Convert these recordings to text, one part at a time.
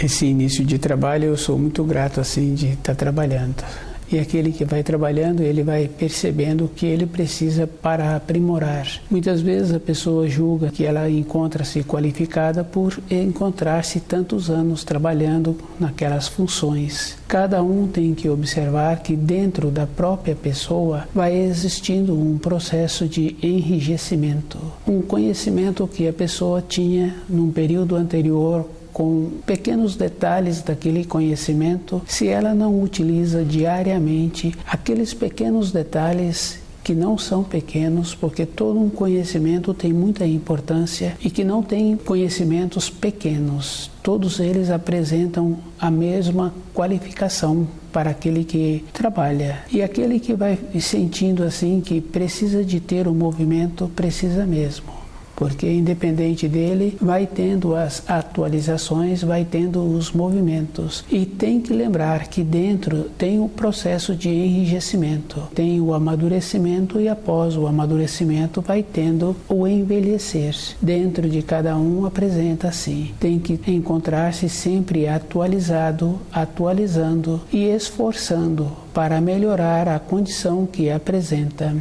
esse início de trabalho eu sou muito grato assim de estar trabalhando. E aquele que vai trabalhando, ele vai percebendo o que ele precisa para aprimorar. Muitas vezes a pessoa julga que ela encontra-se qualificada por encontrar-se tantos anos trabalhando naquelas funções. Cada um tem que observar que dentro da própria pessoa vai existindo um processo de enrijecimento. Um conhecimento que a pessoa tinha num período anterior, com pequenos detalhes daquele conhecimento, se ela não utiliza diariamente aqueles pequenos detalhes que não são pequenos, porque todo um conhecimento tem muita importância e que não tem conhecimentos pequenos. Todos eles apresentam a mesma qualificação para aquele que trabalha. E aquele que vai sentindo assim que precisa de ter o movimento, precisa mesmo. Porque independente dele, vai tendo as atualizações, vai tendo os movimentos. E tem que lembrar que dentro tem o processo de enrijecimento, tem o amadurecimento e após o amadurecimento vai tendo o envelhecer. Dentro de cada um apresenta assim. Tem que encontrar-se sempre atualizado, atualizando e esforçando para melhorar a condição que apresenta.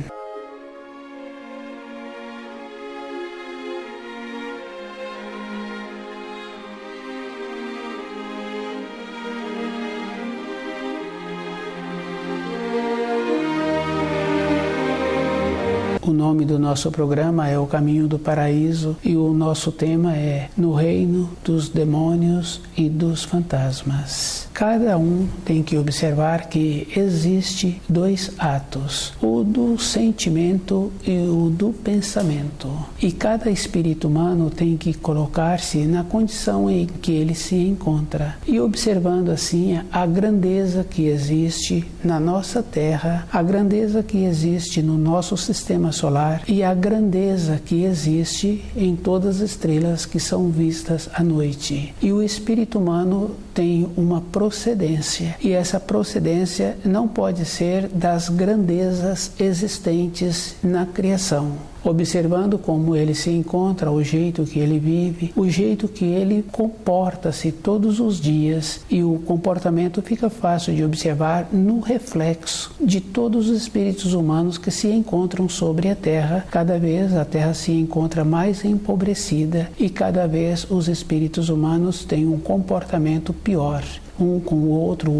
O nome do nosso programa é O Caminho do Paraíso e o nosso tema é No Reino dos Demônios e dos Fantasmas. Cada um tem que observar que existe dois atos, o do sentimento e o do pensamento. E cada espírito humano tem que colocar-se na condição em que ele se encontra e observando assim a grandeza que existe na nossa Terra, a grandeza que existe no nosso sistema solar e a grandeza que existe em todas as estrelas que são vistas à noite. E o espírito humano tem uma procedência, e essa procedência não pode ser das grandezas existentes na criação. Observando como ele se encontra, o jeito que ele vive, o jeito que ele comporta-se todos os dias, e o comportamento fica fácil de observar no reflexo de todos os espíritos humanos que se encontram sobre a Terra. Cada vez a Terra se encontra mais empobrecida e cada vez os espíritos humanos têm um comportamento pior. Um com o outro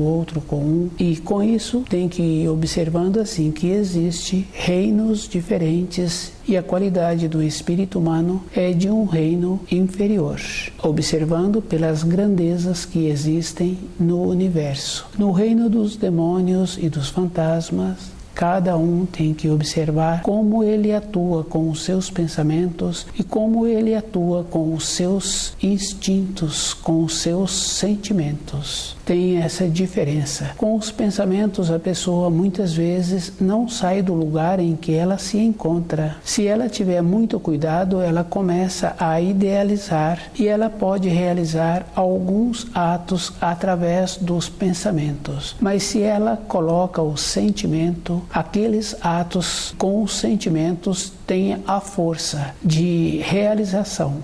com um. E com isso tem que ir observando assim que existe reinos diferentes e a qualidade do espírito humano é de um reino inferior. Observando pelas grandezas que existem no universo. No reino dos demônios e dos fantasmas, cada um tem que observar como ele atua com os seus pensamentos e como ele atua com os seus instintos, com os seus sentimentos. Tem essa diferença. Com os pensamentos, a pessoa muitas vezes não sai do lugar em que ela se encontra. Se ela tiver muito cuidado, ela começa a idealizar e ela pode realizar alguns atos através dos pensamentos. Mas se ela coloca o sentimento, aqueles atos com os sentimentos têm a força de realização.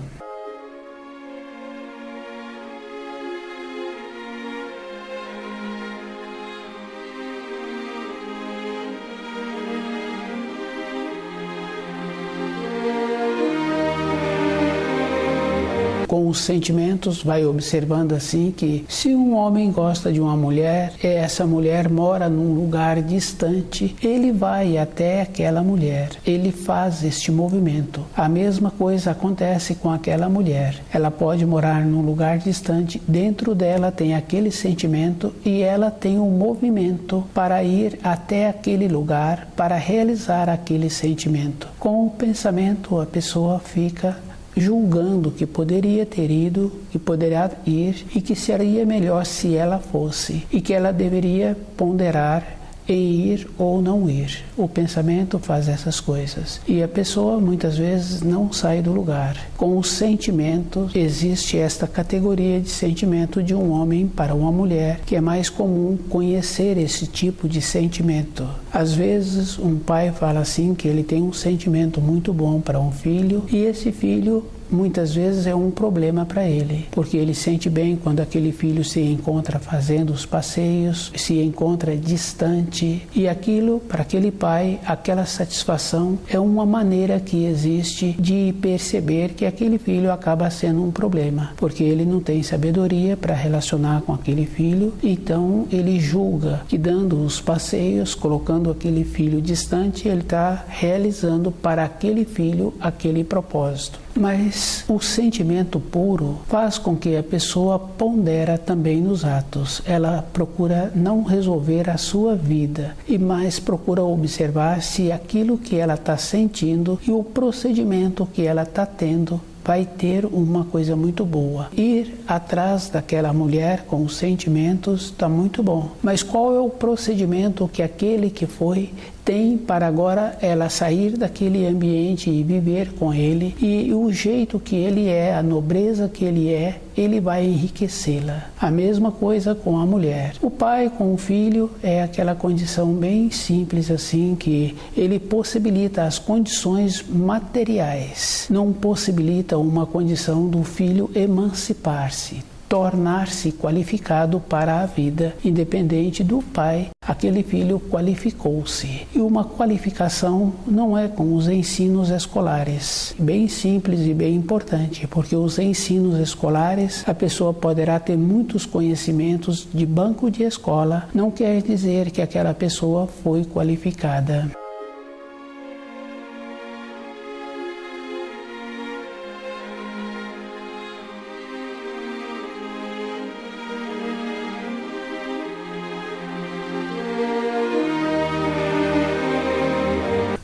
Com os sentimentos, vai observando assim que se um homem gosta de uma mulher, essa mulher mora num lugar distante, ele vai até aquela mulher, ele faz este movimento. A mesma coisa acontece com aquela mulher. Ela pode morar num lugar distante, dentro dela tem aquele sentimento e ela tem um movimento para ir até aquele lugar, para realizar aquele sentimento. Com o pensamento, a pessoa fica julgando que poderia ter ido, que poderia ir e que seria melhor se ela fosse e que ela deveria ponderar em ir ou não ir. O pensamento faz essas coisas e a pessoa muitas vezes não sai do lugar. Com os sentimentos, existe esta categoria de sentimento de um homem para uma mulher, que é mais comum conhecer esse tipo de sentimento. Às vezes um pai fala assim que ele tem um sentimento muito bom para um filho e esse filho muitas vezes é um problema para ele, porque ele sente bem quando aquele filho se encontra fazendo os passeios, se encontra distante, e aquilo, para aquele pai, aquela satisfação é uma maneira que existe de perceber que aquele filho acaba sendo um problema, porque ele não tem sabedoria para relacionar com aquele filho, então ele julga que dando os passeios, colocando aquele filho distante, ele está realizando para aquele filho aquele propósito. Mas o sentimento puro faz com que a pessoa pondera também nos atos. Ela procura não resolver a sua vida e mais procura observar se aquilo que ela está sentindo e o procedimento que ela está tendo vai ter uma coisa muito boa. Ir atrás daquela mulher com os sentimentos está muito bom. Mas qual é o procedimento que aquele que foi tem para agora ela sair daquele ambiente e viver com ele, e o jeito que ele é, a nobreza que ele vai enriquecê-la. A mesma coisa com a mulher. O pai com o filho é aquela condição bem simples assim, que ele possibilita as condições materiais, não possibilita uma condição do filho emancipar-se, tornar-se qualificado para a vida, independente do pai, aquele filho qualificou-se. E uma qualificação não é com os ensinos escolares. Bem simples e bem importante, porque os ensinos escolares, a pessoa poderá ter muitos conhecimentos de banco de escola, não quer dizer que aquela pessoa foi qualificada.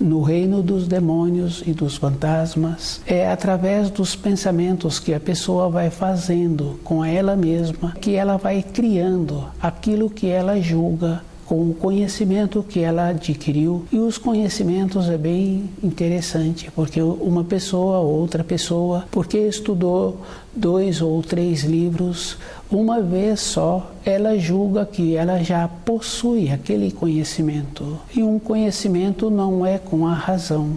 No reino dos demônios e dos fantasmas, é através dos pensamentos que a pessoa vai fazendo com ela mesma que ela vai criando aquilo que ela julga com o conhecimento que ela adquiriu. E os conhecimentos é bem interessante, porque uma pessoa ou outra pessoa, porque estudou 2 ou 3 livros, uma vez só, ela julga que ela já possui aquele conhecimento. E um conhecimento não é com a razão.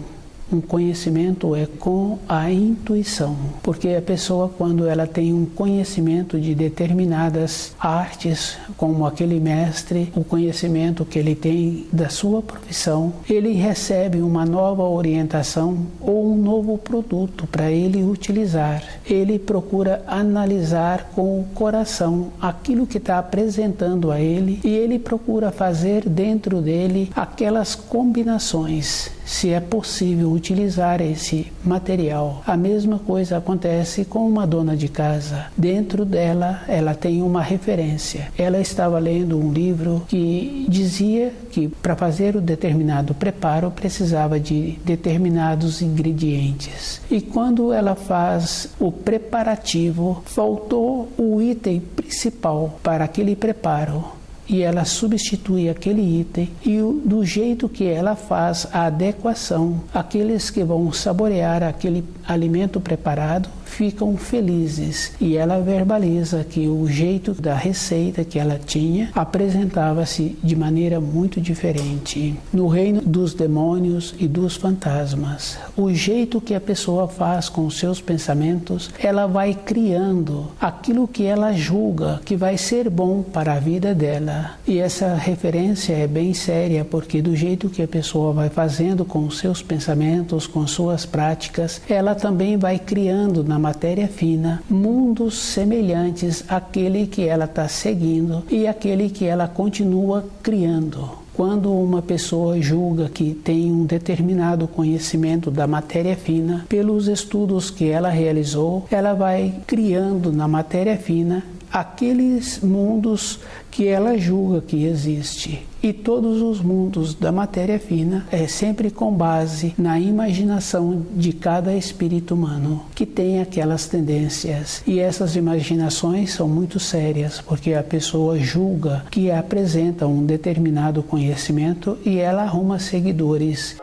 Um conhecimento é com a intuição, porque a pessoa, quando ela tem um conhecimento de determinadas artes, como aquele mestre, o conhecimento que ele tem da sua profissão, ele recebe uma nova orientação ou um novo produto para ele utilizar. Ele procura analisar com o coração aquilo que está apresentando a ele e ele procura fazer dentro dele aquelas combinações, se é possível utilizar esse material. A mesma coisa acontece com uma dona de casa. Dentro dela, ela tem uma referência. Ela estava lendo um livro que dizia que para fazer o determinado preparo precisava de determinados ingredientes. E quando ela faz o preparativo, faltou o item principal para aquele preparo. E ela substitui aquele item e do jeito que ela faz a adequação, aqueles que vão saborear aquele alimento preparado ficam felizes. E ela verbaliza que o jeito da receita que ela tinha apresentava-se de maneira muito diferente. No reino dos demônios e dos fantasmas, o jeito que a pessoa faz com os seus pensamentos, ela vai criando aquilo que ela julga que vai ser bom para a vida dela. E essa referência é bem séria, porque do jeito que a pessoa vai fazendo com os seus pensamentos, com suas práticas, ela também vai criando na matéria fina mundos semelhantes àquele que ela está seguindo e àquele que ela continua criando. Quando uma pessoa julga que tem um determinado conhecimento da matéria fina, pelos estudos que ela realizou, ela vai criando na matéria fina aqueles mundos que ela julga que existe. E todos os mundos da matéria fina é sempre com base na imaginação de cada espírito humano que tem aquelas tendências. E essas imaginações são muito sérias, porque a pessoa julga que apresenta um determinado conhecimento e ela arruma seguidores.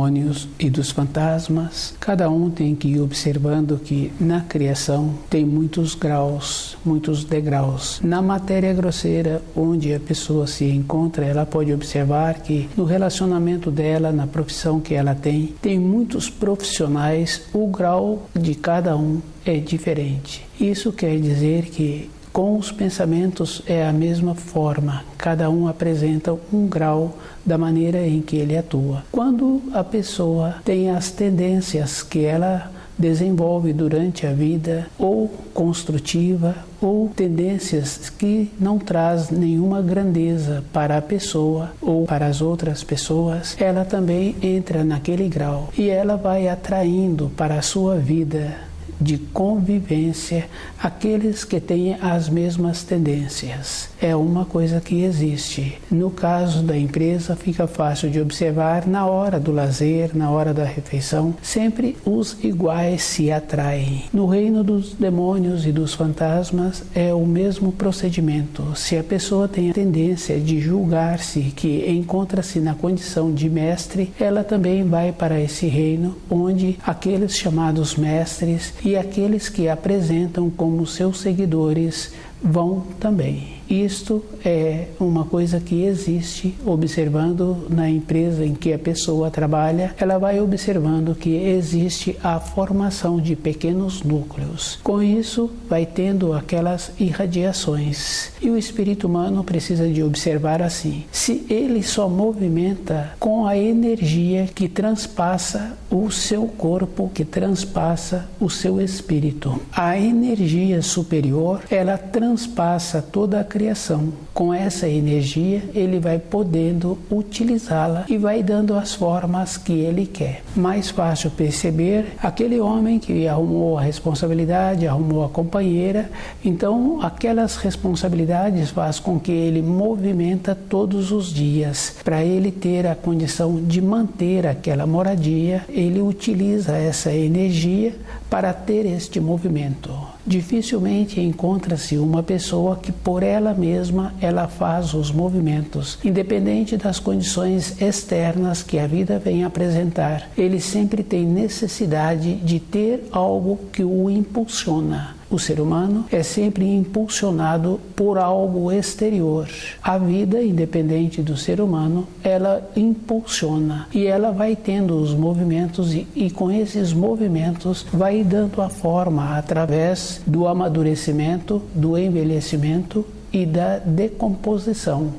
demônios e dos fantasmas, cada um tem que ir observando que na criação tem muitos graus, muitos degraus. Na matéria grosseira, onde a pessoa se encontra, ela pode observar que no relacionamento dela, na profissão que ela tem muitos profissionais, o grau de cada um é diferente. Isso quer dizer que com os pensamentos é a mesma forma, cada um apresenta um grau da maneira em que ele atua. Quando a pessoa tem as tendências que ela desenvolve durante a vida, ou construtiva, ou tendências que não traz nenhuma grandeza para a pessoa ou para as outras pessoas, ela também entra naquele grau e ela vai atraindo para a sua vida de convivência aqueles que têm as mesmas tendências. É uma coisa que existe. No caso da empresa, fica fácil de observar na hora do lazer, na hora da refeição, sempre os iguais se atraem. No reino dos demônios e dos fantasmas é o mesmo procedimento. Se a pessoa tem a tendência de julgar-se que encontra-se na condição de mestre, ela também vai para esse reino onde aqueles chamados mestres e aqueles que apresentam como seus seguidores vão também. Isto é uma coisa que existe, observando na empresa em que a pessoa trabalha, ela vai observando que existe a formação de pequenos núcleos. Com isso, vai tendo aquelas irradiações. E o espírito humano precisa de observar assim: se ele só movimenta com a energia que transpassa o seu corpo, que transpassa o seu espírito. A energia superior, ela transpassa toda a criação. Com essa energia, ele vai podendo utilizá-la e vai dando as formas que ele quer. Mais fácil perceber aquele homem que arrumou a responsabilidade, arrumou a companheira, então aquelas responsabilidades faz com que ele movimenta todos os dias. Para ele ter a condição de manter aquela moradia, ele utiliza essa energia para ter este movimento. Dificilmente encontra-se uma pessoa que por ela mesma ela faz os movimentos, independente das condições externas que a vida vem apresentar. Ele sempre tem necessidade de ter algo que o impulsiona. O ser humano é sempre impulsionado por algo exterior. A vida, independente do ser humano, ela impulsiona e ela vai tendo os movimentos e com esses movimentos vai dando a forma através do amadurecimento, do envelhecimento e da decomposição.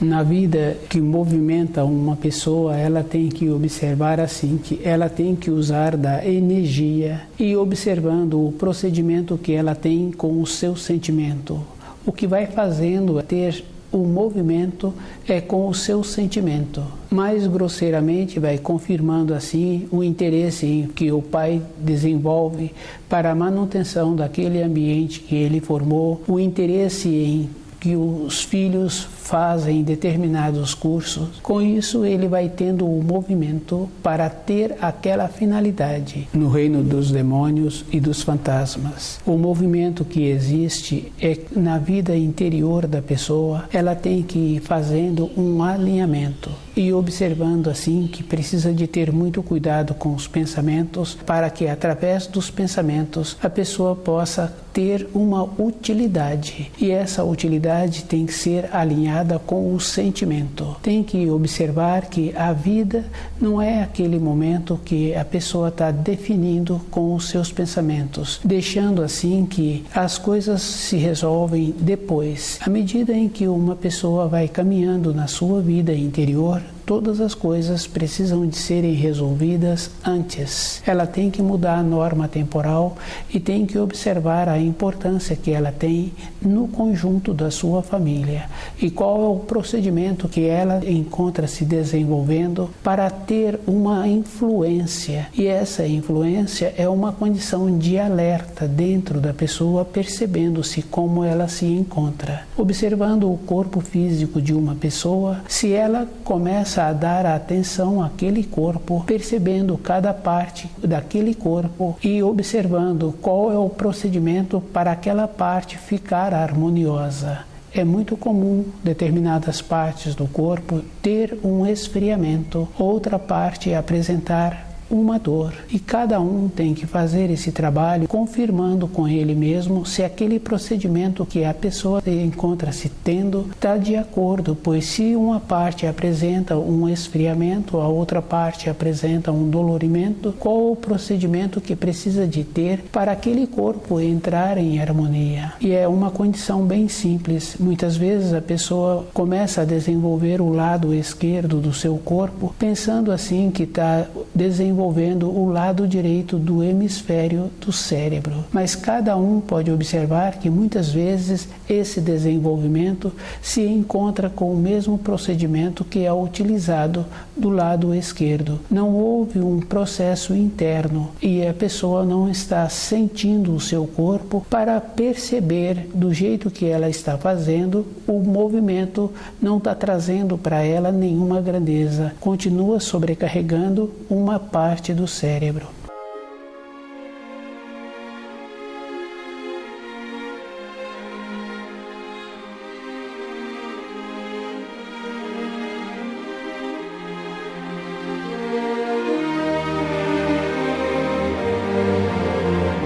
Na vida que movimenta uma pessoa, ela tem que observar assim, que ela tem que usar da energia e observando o procedimento que ela tem com o seu sentimento. O que vai fazendo ter o movimento é com o seu sentimento. Mais grosseiramente vai confirmando assim o interesse que o pai desenvolve para a manutenção daquele ambiente que ele formou, o interesse em que os filhos fazem determinados cursos. Com isso, ele vai tendo o movimento para ter aquela finalidade. No reino dos demônios e dos fantasmas, o movimento que existe é na vida interior da pessoa, ela tem que ir fazendo um alinhamento e observando assim que precisa de ter muito cuidado com os pensamentos para que através dos pensamentos a pessoa possa ter uma utilidade, e essa utilidade tem que ser alinhada com o sentimento. Tem que observar que a vida não é aquele momento que a pessoa está definindo com os seus pensamentos, deixando assim que as coisas se resolvem depois. À medida em que uma pessoa vai caminhando na sua vida interior, todas as coisas precisam de serem resolvidas antes. Ela tem que mudar a norma temporal e tem que observar a importância que ela tem no conjunto da sua família e qual é o procedimento que ela encontra se desenvolvendo para ter uma influência. E essa influência é uma condição de alerta dentro da pessoa, percebendo-se como ela se encontra. Observando o corpo físico de uma pessoa, se ela começa começa a dar atenção àquele corpo, percebendo cada parte daquele corpo e observando qual é o procedimento para aquela parte ficar harmoniosa. É muito comum determinadas partes do corpo ter um esfriamento, outra parte apresentar uma dor, e cada um tem que fazer esse trabalho confirmando com ele mesmo se aquele procedimento que a pessoa encontra-se tendo está de acordo, pois se uma parte apresenta um esfriamento, a outra parte apresenta um dolorimento, qual o procedimento que precisa de ter para aquele corpo entrar em harmonia. E é uma condição bem simples. Muitas vezes a pessoa começa a desenvolver o lado esquerdo do seu corpo, pensando assim que está desenvolvendo o lado direito do hemisfério do cérebro. Mas cada um pode observar que muitas vezes esse desenvolvimento se encontra com o mesmo procedimento que é utilizado do lado esquerdo. Não houve um processo interno e a pessoa não está sentindo o seu corpo para perceber do jeito que ela está fazendo, o movimento não está trazendo para ela nenhuma grandeza, continua sobrecarregando uma parte do cérebro.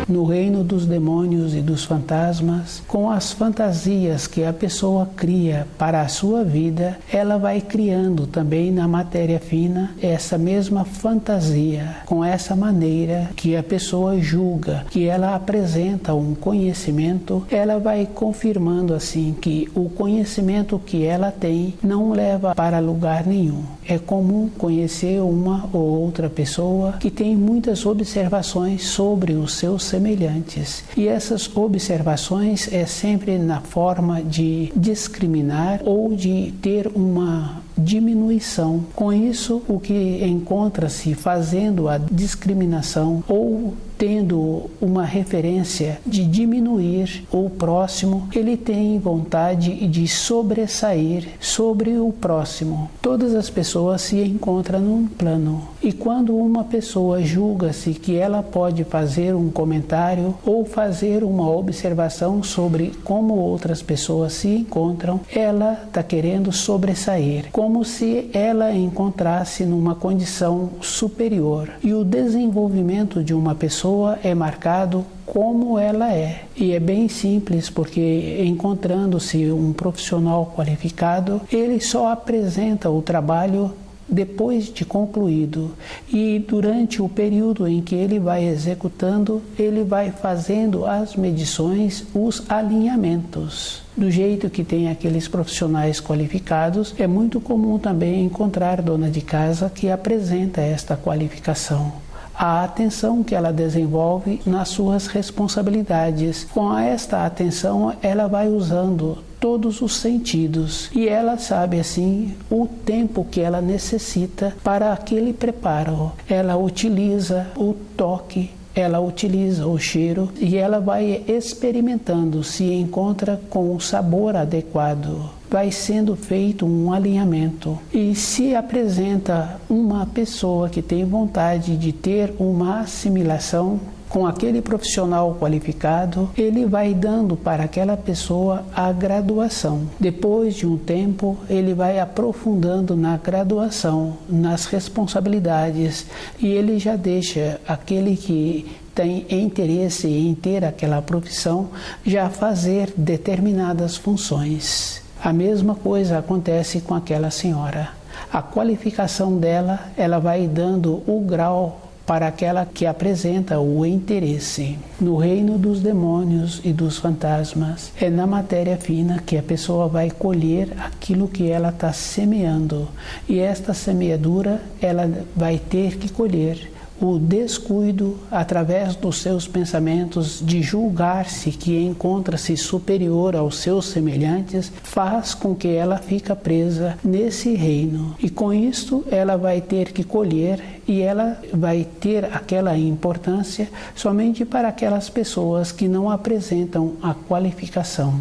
No reino dos demônios e dos fantasmas, com as fantasias que a pessoa cria para a sua vida, ela vai criando também na matéria fina essa mesma fantasia, com essa maneira que a pessoa julga, que ela apresenta um conhecimento, ela vai confirmando assim que o conhecimento que ela tem não leva para lugar nenhum. É comum conhecer uma ou outra pessoa que tem muitas observações sobre os seus semelhantes. E essas observações é sempre na forma de discriminar ou de ter uma diminuição. Com isso, o que encontra-se fazendo a discriminação ou tendo uma referência de diminuir o próximo, ele tem vontade de sobressair sobre o próximo. Todas as pessoas se encontram num plano. E quando uma pessoa julga-se que ela pode fazer um comentário ou fazer uma observação sobre como outras pessoas se encontram, ela está querendo sobressair, como se ela encontrasse numa condição superior. E o desenvolvimento de uma pessoa é marcado como ela é. E é bem simples, porque encontrando-se um profissional qualificado, ele só apresenta o trabalho depois de concluído, e durante o período em que ele vai executando, ele vai fazendo as medições, os alinhamentos. Do jeito que tem aqueles profissionais qualificados, é muito comum também encontrar dona de casa que apresenta esta qualificação. A atenção que ela desenvolve nas suas responsabilidades. Com esta atenção, ela vai usando todos os sentidos e ela sabe assim o tempo que ela necessita para aquele preparo. Ela utiliza o toque, ela utiliza o cheiro e ela vai experimentando se encontra com o sabor adequado. Vai sendo feito um alinhamento e se apresenta uma pessoa que tem vontade de ter uma assimilação com aquele profissional qualificado, ele vai dando para aquela pessoa a graduação. Depois de um tempo, ele vai aprofundando na graduação, nas responsabilidades, e ele já deixa aquele que tem interesse em ter aquela profissão já fazer determinadas funções. A mesma coisa acontece com aquela senhora. A qualificação dela, ela vai dando o grau para aquela que apresenta o interesse. No reino dos demônios e dos fantasmas, é na matéria fina que a pessoa vai colher aquilo que ela está semeando. E esta semeadura, ela vai ter que colher. O descuido, através dos seus pensamentos, de julgar-se que encontra-se superior aos seus semelhantes, faz com que ela fique presa nesse reino. E com isto, ela vai ter que colher e ela vai ter aquela importância somente para aquelas pessoas que não apresentam a qualificação.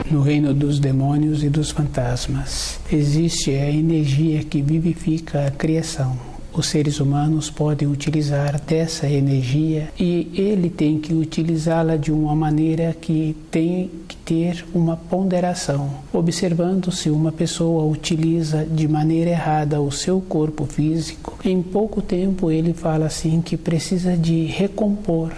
no reino dos demônios e dos fantasmas. Existe a energia que vivifica a criação. Os seres humanos podem utilizar dessa energia e ele tem que utilizá-la de uma maneira que tem que ter uma ponderação, observando se uma pessoa utiliza de maneira errada o seu corpo físico. Em pouco tempo ele fala assim que precisa de recompor.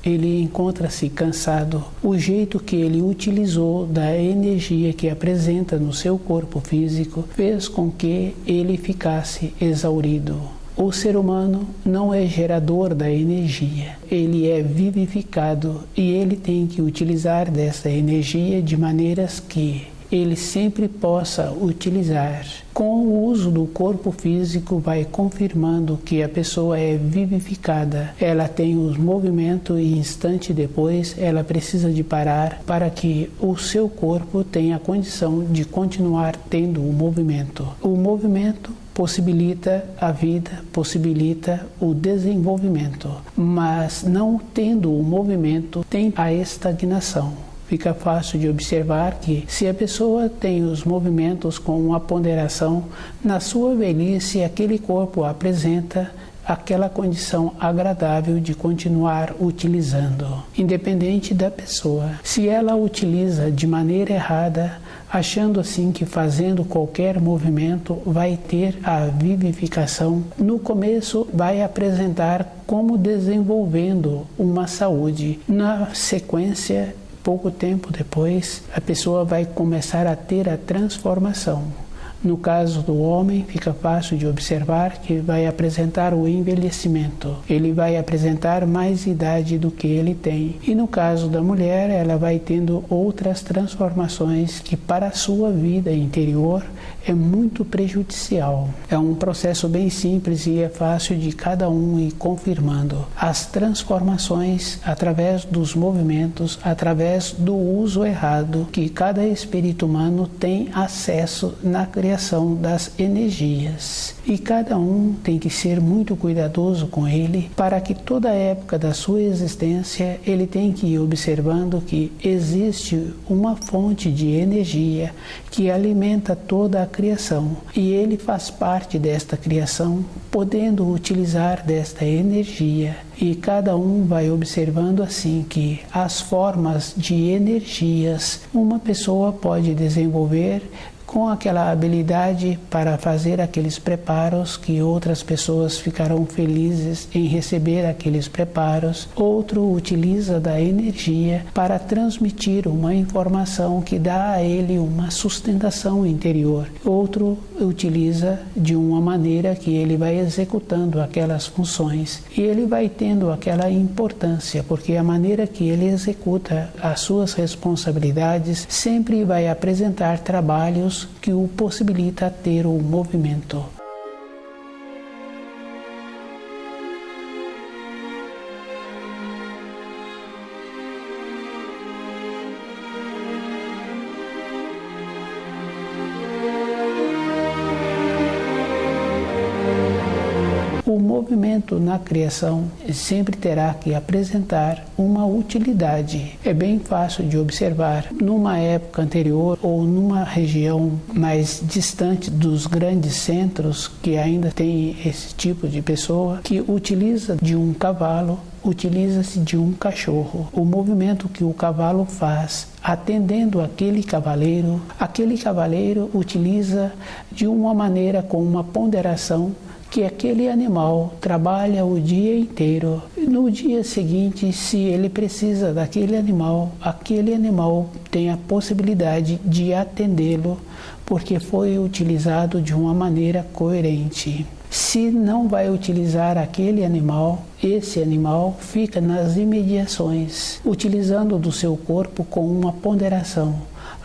Ele encontra-se cansado. O jeito que ele utilizou da energia que apresenta no seu corpo físico fez com que ele ficasse exaurido. O ser humano não é gerador da energia, ele é vivificado e ele tem que utilizar dessa energia de maneiras que ele sempre possa utilizar. Com o uso do corpo físico vai confirmando que a pessoa é vivificada. Ela tem os movimentos e instante depois ela precisa de parar para que o seu corpo tenha a condição de continuar tendo o movimento. O movimento possibilita a vida, possibilita o desenvolvimento, mas não tendo o movimento tem a estagnação. Fica fácil de observar que se a pessoa tem os movimentos com uma ponderação, na sua velhice aquele corpo apresenta aquela condição agradável de continuar utilizando, independente da pessoa. Se ela utiliza de maneira errada, achando assim que fazendo qualquer movimento vai ter a vivificação, no começo vai apresentar como desenvolvendo uma saúde. Na sequência, pouco tempo depois, a pessoa vai começar a ter a transformação. No caso do homem, fica fácil de observar que vai apresentar o envelhecimento. Ele vai apresentar mais idade do que ele tem. E no caso da mulher, ela vai tendo outras transformações que para a sua vida interior é muito prejudicial. É um processo bem simples e é fácil de cada um ir confirmando as transformações através dos movimentos, através do uso errado que cada espírito humano tem acesso na criação das energias. E cada um tem que ser muito cuidadoso com ele para que toda a época da sua existência ele tem que ir observando que existe uma fonte de energia que alimenta toda a criação e ele faz parte desta criação, podendo utilizar desta energia. E cada um vai observando assim que as formas de energias uma pessoa pode desenvolver com aquela habilidade para fazer aqueles preparos que outras pessoas ficarão felizes em receber aqueles preparos. Outro utiliza da energia para transmitir uma informação que dá a ele uma sustentação interior. Outro utiliza de uma maneira que ele vai executando aquelas funções e ele vai tendo aquela importância, porque a maneira que ele executa as suas responsabilidades sempre vai apresentar trabalhos que o possibilita ter o movimento. O movimento na criação sempre terá que apresentar uma utilidade. É bem fácil de observar numa época anterior ou numa região mais distante dos grandes centros que ainda tem esse tipo de pessoa que utiliza de um cavalo, utiliza-se de um cachorro. O movimento que o cavalo faz atendendo aquele cavaleiro utiliza de uma maneira com uma ponderação que aquele animal trabalha o dia inteiro. No dia seguinte, se ele precisa daquele animal, aquele animal tem a possibilidade de atendê-lo, porque foi utilizado de uma maneira coerente. Se não vai utilizar aquele animal, esse animal fica nas imediações, utilizando do seu corpo com uma ponderação.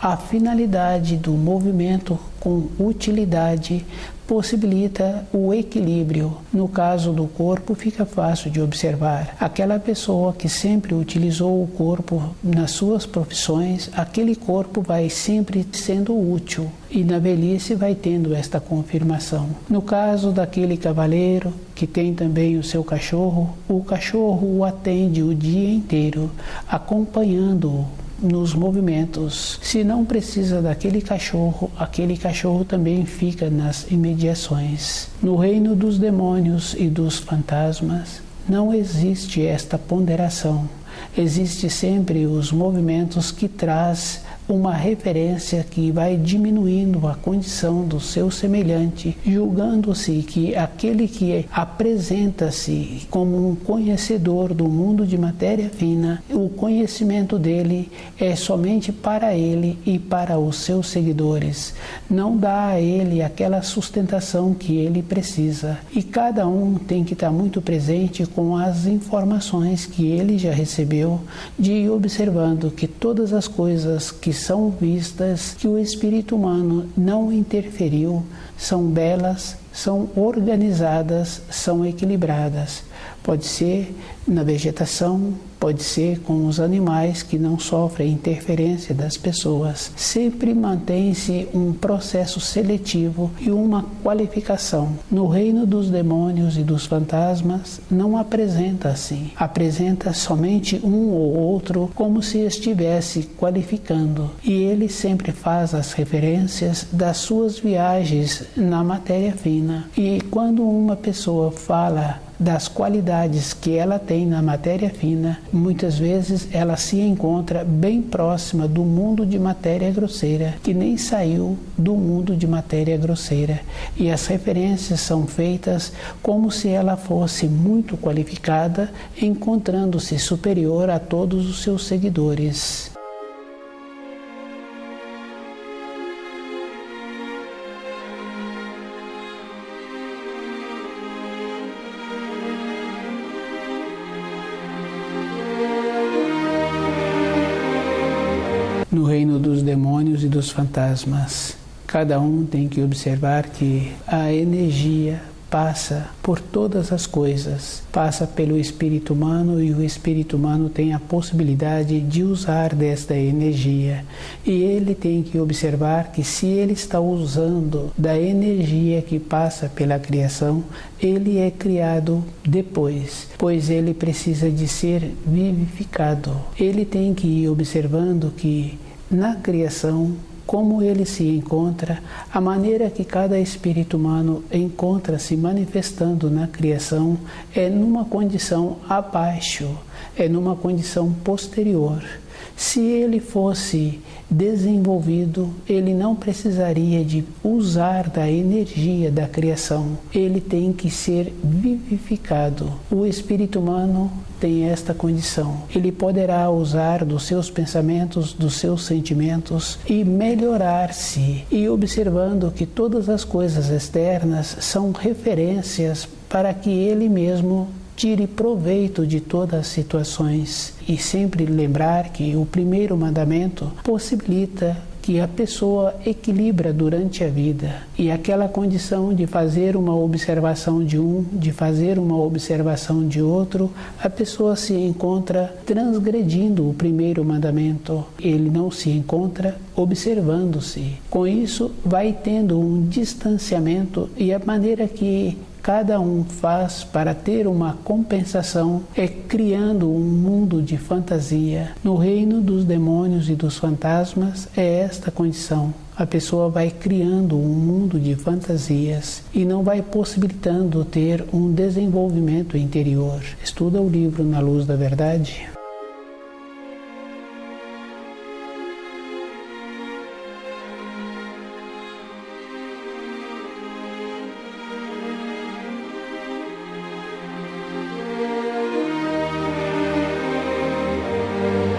A finalidade do movimento com utilidade possibilita o equilíbrio. No caso do corpo, fica fácil de observar. Aquela pessoa que sempre utilizou o corpo nas suas profissões, aquele corpo vai sempre sendo útil e na velhice vai tendo esta confirmação. No caso daquele cavaleiro que tem também o seu cachorro, o cachorro o atende o dia inteiro, acompanhando-o nos movimentos. Se não precisa daquele cachorro, aquele cachorro também fica nas imediações. No reino dos demônios e dos fantasmas, não existe esta ponderação. Existe sempre os movimentos que traz uma referência que vai diminuindo a condição do seu semelhante, julgando-se que aquele que apresenta-se como um conhecedor do mundo de matéria fina, o conhecimento dele é somente para ele e para os seus seguidores. Não dá a ele aquela sustentação que ele precisa. E cada um tem que estar muito presente com as informações que ele já recebeu, de ir observando que todas as coisas que são vistas, que o espírito humano não interferiu, são belas, são organizadas, são equilibradas. Pode ser na vegetação, pode ser com os animais que não sofrem interferência das pessoas. Sempre mantém-se um processo seletivo e uma qualificação. No reino dos demônios e dos fantasmas, não apresenta assim. Apresenta somente um ou outro como se estivesse qualificando. E ele sempre faz as referências das suas viagens na matéria fina. E quando uma pessoa fala das qualidades que ela tem na matéria fina, muitas vezes ela se encontra bem próxima do mundo de matéria grosseira, que nem saiu do mundo de matéria grosseira. E as referências são feitas como se ela fosse muito qualificada, encontrando-se superior a todos os seus seguidores. No reino dos demônios e dos fantasmas, cada um tem que observar que a energia passa por todas as coisas, passa pelo espírito humano e o espírito humano tem a possibilidade de usar desta energia. E ele tem que observar que se ele está usando da energia que passa pela criação, ele é criado depois, pois ele precisa de ser vivificado. Ele tem que ir observando que na criação, como ele se encontra, a maneira que cada espírito humano encontra se manifestando na criação é numa condição abaixo, é numa condição posterior. Se ele fosse desenvolvido, ele não precisaria de usar da energia da criação. Ele tem que ser vivificado. O espírito humano tem esta condição. Ele poderá usar dos seus pensamentos, dos seus sentimentos e melhorar-se, e observando que todas as coisas externas são referências para que ele mesmo tire proveito de todas as situações. E sempre lembrar que o primeiro mandamento possibilita que a pessoa equilibra durante a vida. E aquela condição de fazer uma observação de um, de fazer uma observação de outro, a pessoa se encontra transgredindo o primeiro mandamento. Ele não se encontra observando-se. Com isso, vai tendo um distanciamento, e a maneira que cada um faz para ter uma compensação é criando um mundo de fantasia. No reino dos demônios e dos fantasmas é esta condição. A pessoa vai criando um mundo de fantasias e não vai possibilitando ter um desenvolvimento interior. Estuda o livro Na Luz da Verdade.